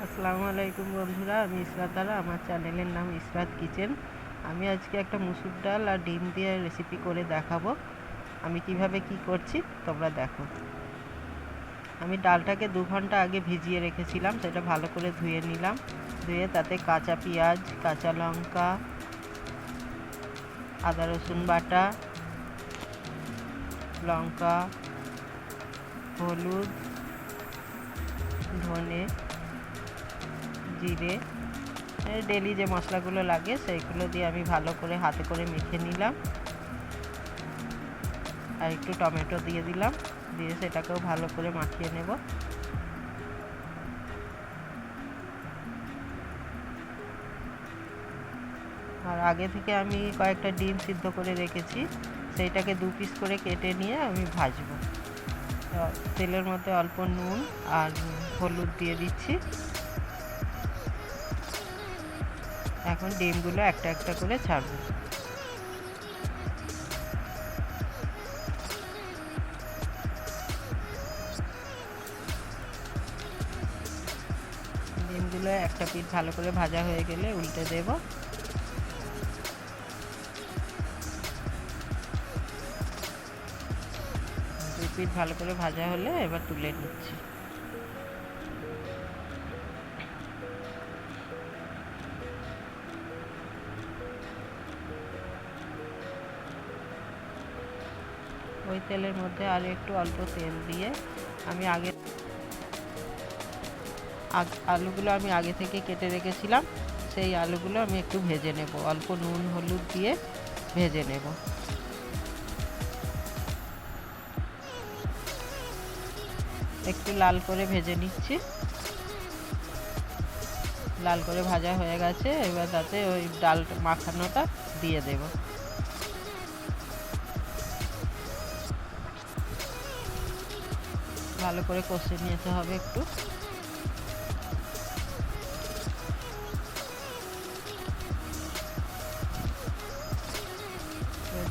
আসসালামু আলাইকুম বন্ধুরা, আমি ইসরাত আরা। আমার চ্যানেলের নাম ইসরাত কিচেন। আমি আজকে একটা মুসুর ডাল আর ডিম দিয়ে রেসিপি করে দেখাবো। আমি কিভাবে কি করছি তোমরা দেখো। আমি ডালটাকে 2 ঘন্টা আগে ভিজিয়ে রেখেছিলাম, সেটা ভালো করে ধুয়ে নিলাম। ধুয়ে তাতে কাঁচা পেঁয়াজ, কাঁচা লঙ্কা, আদা রসুন বাটা, লঙ্কা, হলুদ, ধনে, জিরে, ডেলি যে মশলাগুলো লাগে সেইগুলো দিয়ে আমি ভালো করে হাতে করে মেখে নিলাম। আর একটু টমেটো দিয়ে দিলাম, দিয়ে সেটাকেও ভালো করে মাখিয়ে নেব। আর আগে থেকে আমি কয়েকটা ডিম সিদ্ধ করে রেখেছি, সেইটাকে 2 পিস করে কেটে নিয়ে আমি ভাজবো। তেলের মধ্যে অল্প নুন আর হলুদ দিয়ে দিচ্ছি। এখন ডিমগুলো একটা একটা করে ছাড়বো। ডিমগুলো একটা পিঠ ভালো করে ভাজা হয়ে গেলে উল্টে দেব। দুই পিঠ ভালো করে ভাজা হলে এবার তুলে নিচ্ছি। ওই তেলের মধ্যে আর একটু অল্প তেল দিয়ে আমি আলুগুলো আমি আগে থেকে কেটে রেখেছিলাম, সেই আলুগুলো আমি একটু ভেজে নেব। অল্প নুন হলুদ দিয়ে ভেজে নেব। একটু লাল করে ভেজে নিচ্ছি। লাল করে ভাজা হয়ে গেছে, এবার তাতে ওই ডাল মাখানোটা দিয়ে দেব। ভালো করে কষে নিতে হবে একটু।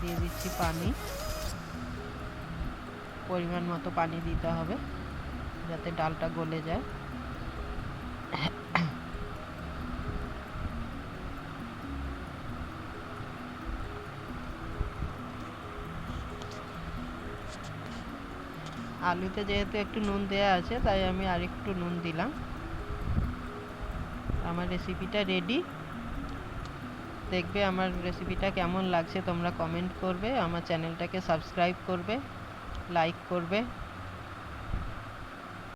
দিয়ে দিচ্ছি পানি। পরিমাণ মতো পানি দিতে হবে যাতে ডালটা গলে যায়। আলুতে যেহেতু একটু নুন দেওয়া আছে, তাই আমি আরেকটু নুন দিলাম। আমার রেসিপিটা রেডি। দেখবে আমার রেসিপিটা কেমন লাগছে, তোমরা কমেন্ট করবে, আমার চ্যানেলটাকে সাবস্ক্রাইব করবে, লাইক করবে।